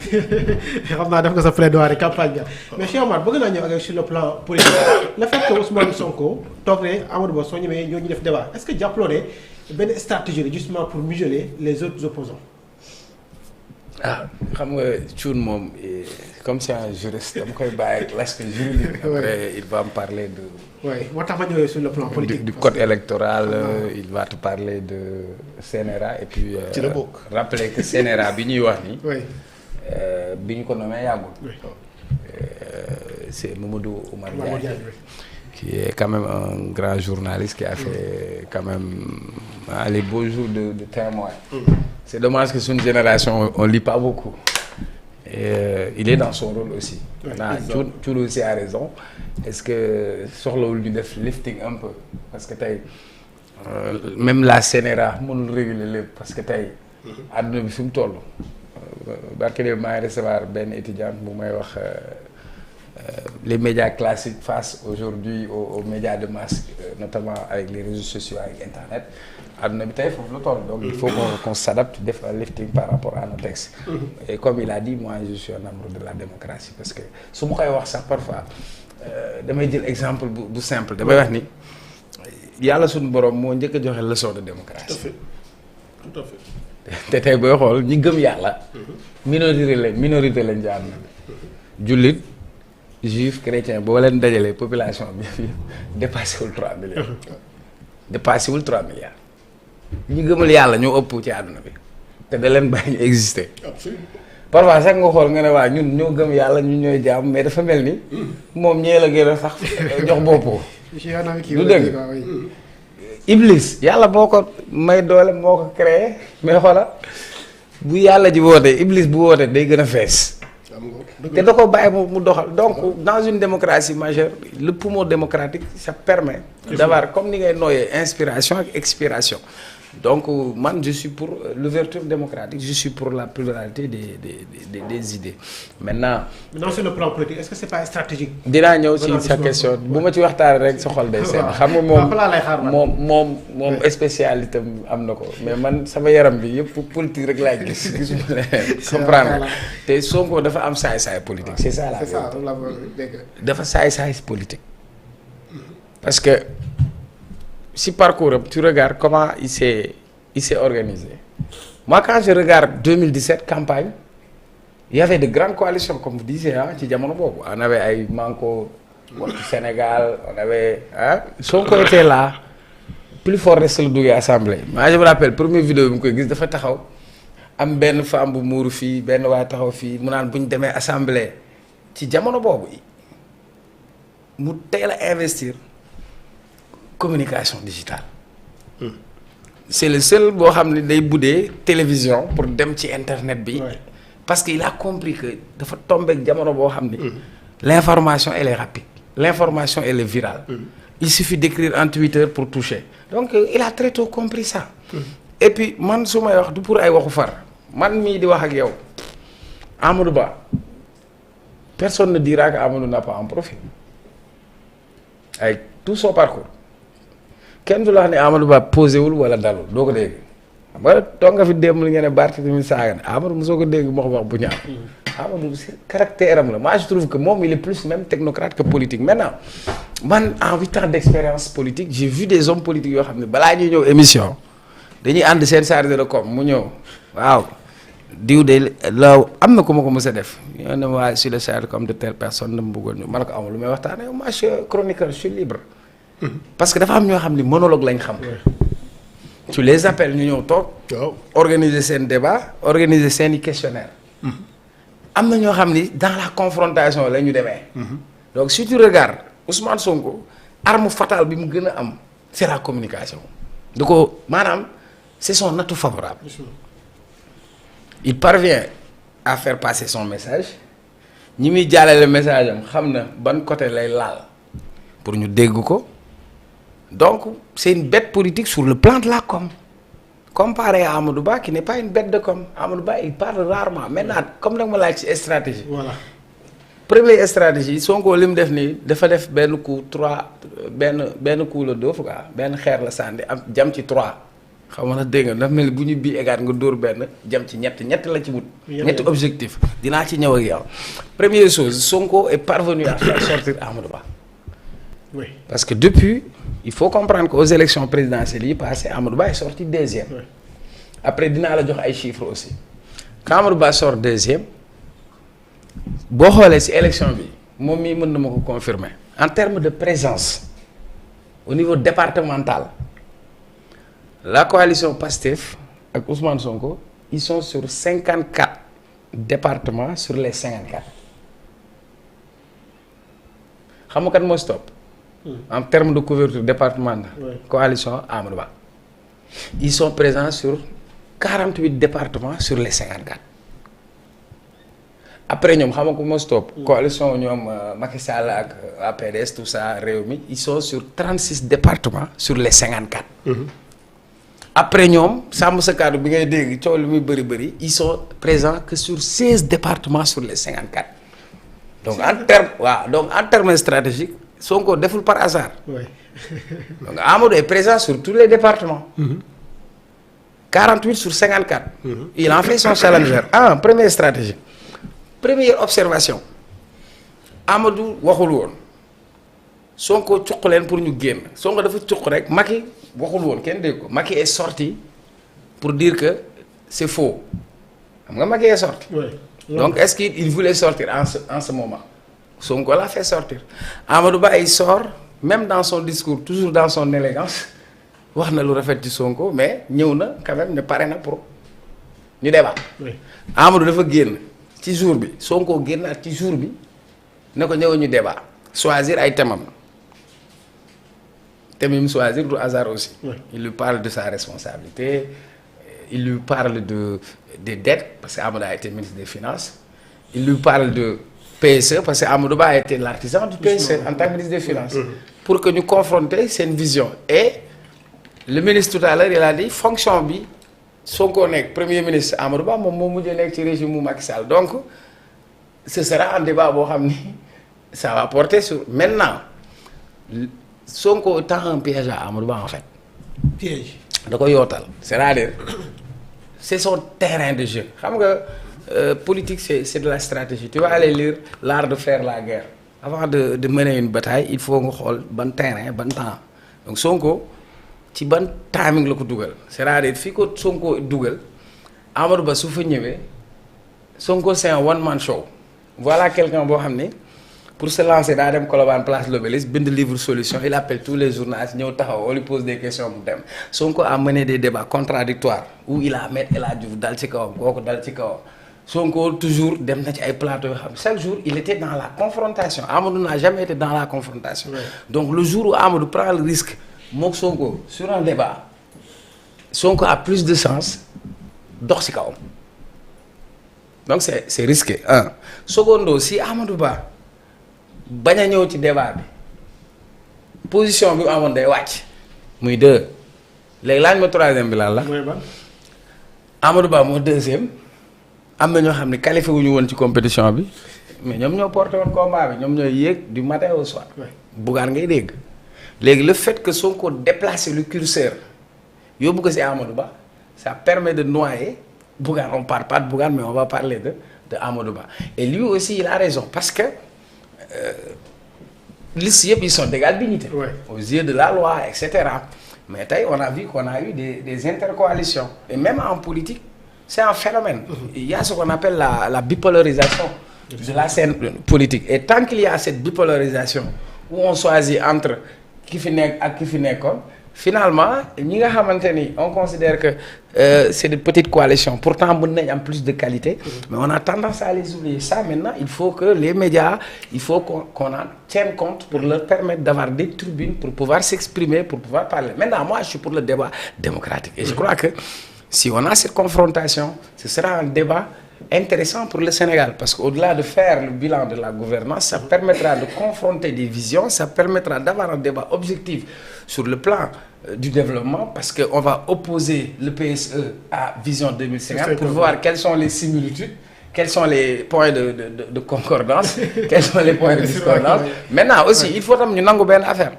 xam naa def nga sa plaidoirie campagne bi mais Cheikh Omar bëgg naa ñëw ak sur le plan politique le fait que Ousmane Sonko toog ne Amadou Ba soo ñëwee ñoo ñu def débat est-ce que jàppaloo ne benn stratégie la justement pour museler les autres opposants ah xam nga Thioune moom comme c'est un juriste dama koy bàyyi ak l'aspect juridique. Après il va me parler de. oui moo tax ma ñëwee sur le plan politique. du code électoral il va te parler de CNRA et puis. ci la bokk rappeler que CNRA bi ñuy wax ni. oui. bi ñu ko nommé yàggul. c'est Mamadou Oumar Diagne qui est quand même un grand journaliste qui a fait quand même les beaux jours de témoin. C'est dommage que suñu génération on lit pas beaucoup. Et il est dans son rôle aussi. Thioune aussi a raison. Est-ce que soxlawul ñu def lifting un peu parce que tey même la CNRA mënul réguler lépp parce que tey. àdduna bi fi mu toll. barke de maa ngi recevoir benn étudiant bu may wax les médias classiques face aujourd'hui aux médias de masse notamment avec les réseaux sociaux avec internet àdduna bi tey foofu la toll donc il faut qu'on s'adapte def un lifting par rapport à nos textes et comme il a dit moi je suis un amoureux de la démocratie parce que su ma koy wax sax parfois damay jël exemple bu simple damay wax ni yàlla suñu borom moo njëkk a joxe leçon de démocratie. tout à fait. te tey booy xool ñi gëm yàlla. minorité lañ jaar na jullit juif chrétien boo leen dajalee population bi dépassé wul 3 milliards. dépassé wul 3 milliards. ñi gëmal yàlla ñoo ëpp ci àdduna bi te da leen bàyyi ñu exister. parfois sax nga xool nga ne waa ñun ñoo gëm yàlla ñun ñooy jaam mais dafa mel ni. moom ñee la gën a sax jox boppoo. du dëgg. Iblis yàlla moo ko may doole moo ko créé mais xoola bu yàlla ji wootee Iblis bu wootee day gën a fees. te da ko bàyyi mu doxal donc dans une démocratie majeure le poumon démocratique ça permet d'avoir comme ni ngay nooyee inspiration ak expiration donc man je suis pour l'ouverture démocratique je suis pour la pluralité des idées maintenant sur le plan politique est-ce que c'est pas stratégique. dinaa ñëw ci sa question bu ma ci waxtaanee rek sa xol day seen xam nga moom spécialité am na ko mais man sama yaram bi yëpp politique rek laay gis gisuma leen comprendre te Sonko dafa am saay-saay politique c'est ça la dafa saay-saay politique parce que si parcours tu regardes comment il s'est organisé moi quand je regarde 2017 campagne il y avait de grandes coalitions comme vous disiez ci jamono boobu on avait ay Manko Wattu Sénégal on avait Sonko était là plus fort reste la duggee assemblée moi je me rappelle première vidéo bi mu koy gis dafa taxaw am benn femme bu muuru fii benn waaye taxaw fii mu naan bu ñu demee assemblée ci jamono boobu mu teel a investir communication digitale. C'est le seul boo xam ne day buddee télévision pour dem ci internet bi. parce que il a compris que dafa tombé ak jamono boo xam ni. l'information elle est rapide. l'information elle est virale. il suffit d'écrire en Twitter pour toucher. donc il a très tôt compris ça. et puis man su may wax du pour ay waxu far man mii di wax ak yow Amadou Ba personne ne dira que Amadou n'a pas un profil avec tout son parcours. kenn du la wax ne Amadou Ba posé wul wala dalul doo ko dégg xam nga toog nga fi démb li nga ne Barthélémy saaga ne Amadou mosoo ko dégg wax bu ñaaw. Amadou caractère am la moi je trouve que moom il est plus même technocrate que politique maintenant man en 8 ans d'expérience politique j'ai vu des hommes politiques yoo xam ne balaa ñuy ñëw émission dañuy ànd seen chargé de com mu ñëw waaw diw de la am na ku ma ko mës a def ñoo ne waa sur le chargé comme de telle personne dama bëggoon ñu man ko amul lu may waxtaanee moi je suis chroniqueur je suis libre. parce que dafa am ñoo xam ni monologue lañ xam. tu les appelles ñu ñëw toog. organiser seen débat organiser seeni questionnaire. am na ñoo xam ni dans la confrontation la ñu demee. donc si tu regardes Ousmane Sonko arme fatale bi mu gën a am c'est la communication. da ko maanaam c'est son atout favorable. il parvient à faire passer son message ñi muy jàllale message am xam na ban côté lay laal pour ñu dégg ko. donc c'est une bête politique sur le plan de la com comparé à Amadou Ba qui n'est pas une bête de com Amadou Ba il parle rarement maintenant comme nag ma laaj ci stratégie. voilà première stratégie Sonko li mu def nii dafa def benn coup 3 benn coup la dóof quoi benn xeer la sànni am jam ci 3 xam nga dégg nga dafa mel ni bu ñu bii égaat nga dóor benn jëm ci ñett la ci wut. ñetti objectif dinaa ci ñëw ak yow. Première chose, Sonko est parvenu à faire sortir Amadou Ba. Oui. Parce que depuis, il faut comprendre qu'aux élections présidentielles yi passées, Amadou Ba est sorti deuxième. Oui. Après dinaa la jox ay chiffres aussi. Quand Amadou Ba sort deuxième boo xoolee ci élection bi moom mii mën na ma ko confirmer en termes de présence au niveau départemental. La coalition PASTEF ak Ousmane Sonko ils sont sur 54 départements sur les 54 xam nga kat moo stop en termes de couverture départementale. Oui. Coalition Amadou Ba ils sont présents sur 48 départements sur les 54 après ñoom xam nga ko moo stop. Coalition ñoom Macky Sall ak APDS tout ça Rewmi ils sont sur 36 départements sur les 54. Après ñoom sàmm sa kàddu bi ngay dégg coow li muy bëri ils sont présents que sur 16 départements sur les 54. Donc en termes stratégiques Sonko deful par hasard. Oui. Donc Amadou est présent sur tous les départements. 48 sur 54. Il en fait son challenger. Première stratégie. Première observation Amadou waxul woon Sonko cuq leen pour ñu génn Sonko dafa cuq rek Macky waxul woon kenn dégg ko Macky est sorti pour dire que c'est faux xam nga Macky est sorti. Oui. Donc est-ce qu'il voulait sortir en ce moment Sonko l'a fait sortir Amadou Ba il sort même dans son discours toujours dans son élégance wax na lu rafet ci Sonko mais ñëw na quand même ne pare na pour ñu débat. Oui. Amadou dafa génn ci jour bi Sonko génnaat ci jour bi ne ko ñëw ñu débat choisir ay thèmes yi mu choisir du hasard aussi. Oui. Il lui parle de sa responsabilité il lui parle des dettes parce que Amadou a été ministre des Finances il lui parle de PSE parce que Amadou Ba a été l'artisan du PSE en tant que ministre des Finances. Pour que ñu confronter seen vision et le ministre tout à l'heure il a dit fonction bi Sonko nekk premier ministre Amadou Ba moom moo mujjee nekk ci régime mu Macky Sall donc ce sera un débat boo xam ni ça va porter sur maintenant Sonko tend un piège à Amadou Ba en fait. Piège. da ko yootal c'est-à-dire c'est son terrain de jeu xam nga politique c'est de la stratégie tu vas aller lire l'art de faire la guerre avant de mener une bataille il faut nga xool ban terrain ban temps donc Sonko ci ban timing la ko dugal c'est-à-dire fii ko Sonko dugal Amadou Ba su fa ñëwee Sonko c'est un one man show voilà quelqu'un boo xam ne pour se lancer daa dem Colobane place l'Obélisque bind livre solution il appelle tous les journalistes ñëw taxaw on lui pose des questions mu dem Sonko a mené des débats contradictoires où il a met El Hadji Diouf dal ci kawam kooku dal ci kawam Sonko toujours dem na ci ay plateaux yoo xam chaque jour il était dans la confrontation Amadou n'a jamais été dans la confrontation. Ouais. Donc le jour où Amadou prend le risque mook Sonko sur un débat Sonko a plus de chance dox ci kawam donc c'est risqué secondo si Amadou Ba bañ a ñëw ci débat bi position bi mu amoon day wàcc muy 2 léegi laaj ma troisième bi lan la. mooy ban Amadou Ba moo deuxième am na ñoo xam ne qualifié wu ñu woon ci compétition bi mais ñoom ñoo porté woon combat bi ñoom ñooy yéeg du matin au soir. Bougane ngay dégg léegi le fait que Sonko déplacer le curseur yóbbu ko ci Amadou Ba ça permet de noyer Bougane on parle pas de Bougane mais on va parler de Amadou Ba et lui aussi il a raison parce que. Liste yëpp ils sont d'égale dignité. Ouais. Aux yeux de la loi et cetera mais tey on a vu qu'on a eu des intercoalitions et même en politique c'est un phénomène. Il y a ce qu'on appelle la bipolarisation de la scène politique et tant qu'il y a cette bipolarisation où on choisit entre ki fi nekk ak ki fi nekkoon finalement ñi nga xamante ni on considère que c'est des petites coalitions pourtant mën nañ am plus de qualité mais on a tendance à les oublier ça maintenant il faut que les médias il faut qu'on en tienne compte pour leur permettre d'avoir des tribunes pour pouvoir s'exprimer pour pouvoir parler maintenant moi je suis pour le débat démocratique et je crois que si on a cette confrontation ce sera un débat intéressant pour le Sénégal parce qu'au-delà de faire le bilan de la gouvernance ça permettra de confronter des visions ça permettra d'avoir un débat objectif sur le plan du développement parce que on va opposer le PSE à Vision 2050 pour voir quelles sont les similitudes quels sont les points de concordance quels sont les points de discordance maintenant aussi il faut tam ñu nangu benn affaire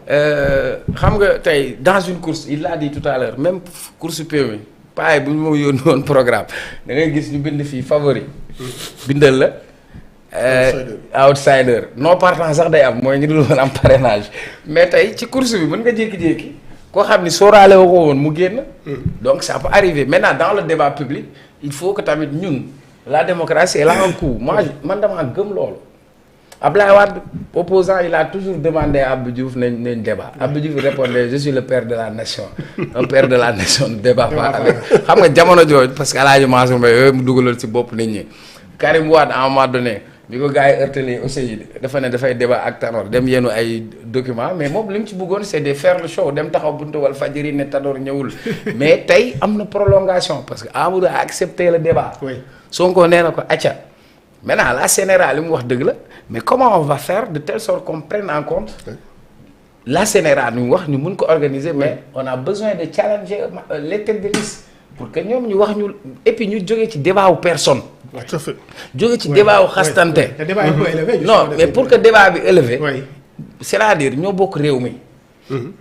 xam nga tey dans une course il l'a dit tout à l'heure même course PMI paay bu ñu ma yónni woon programme da ngay gis ñu bind fii favori bindal la outsider non partant sax day am mooy ñu dul woon am parrainage mais tey ci course bi mën nga jékki-jékki koo xam ni sóoraale woo ko woon mu génn donc ça peut arriver maintenant dans le débat public il faut que tamit ñun la démocratie elle a un coût man damaa gëm loolu Abdoulaye Wade opposant il a toujours demandé à Abdou Diouf nañ débat Abdou Diouf répondait je suis le père de la nation un père de la nation ne débat pas avec xam nga jamono jooju parce que Alaaji Mansour Mbaye yooyu mu dugalal ci bopp nit ñi Karim Wade à un moment donné bi ko gars yi heurtelé aussi dafa ne dafay débat ak Tanor dem yenu ay documents mais moom li mu ci bëggoon c'est de faire le show dem taxaw buntu Walfadjri ne Tanor ñëwul mais tey am na prolongation parce que Amadou a accepté le débat Sonko nee na ko acca maintenant la CNRA li mu wax dëgg la mais comment on va faire de telle sorte qu'on prenne en compte la CNRA ñu wax ñu mun ko organiser mais on a besoin de challenger les têtes de liste pour que ñoom ñu wax ñu et puis ñu jógee ci débat wu personne. tout à fait. jóge ci débat wu xastante. non mais pour que débat bi élevé. c'est-à-dire ñoo bokk réew mi.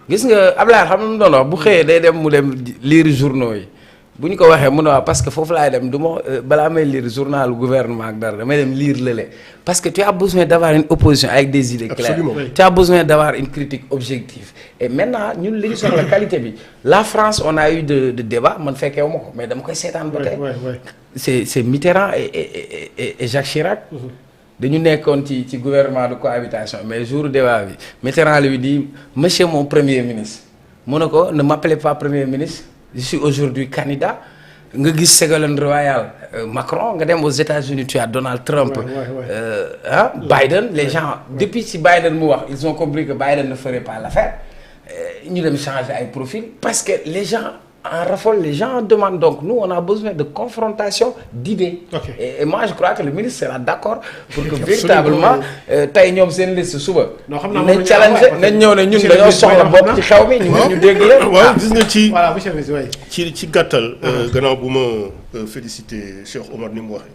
gis nga Ablaye xam na mu doon wax bu xëyee day dem mu dem lire journaux yi. bu ñu ko waxee mun a wax parce que foofu laay dem du ma balaa may lire journal gouvernement ak dara damay dem lire lële parce que tu as besoin d'avoir une opposition avec des idées claires. Absolument. Tu as besoin d'avoir une critique objective et maintenant ñun li ñu soxla qualité bi la France on a eu de débat man fekkee wu ma ko mais dama koy seetaan ba tey. c'est Mitterrand et Jacques Chirac. dañu nekkoon ci gouvernement de cohabitation mais jour débat bi Mitterrand lui dit monsieur mon premier ministre mu ne ko ne m'appelez pas premier ministre. Je suis aujourd'hui candidat nga gis Ségolène Royal Macron nga dem aux États-Unis tu as Donald Trump Biden les gens depuis si Biden mu wax ils ont compris que Biden ne ferait pas l'affaire ñu dem changer ay profil parce que les gens en raffolent, les gens demandent donc nous on a besoin de confrontation d'idées. Et moi je crois que le ministre sera d'accord pour que véritablement tey ñoom seen liste suba. nañ challenge nañ ñëw ne ñun dañoo soxla bopp ci xew mi ñu dégg leen. waaw gis nga voilà monsieur le ministre ci gàttal. gannaaw bu ma féliciter Cheikh Omar ni mu waxee.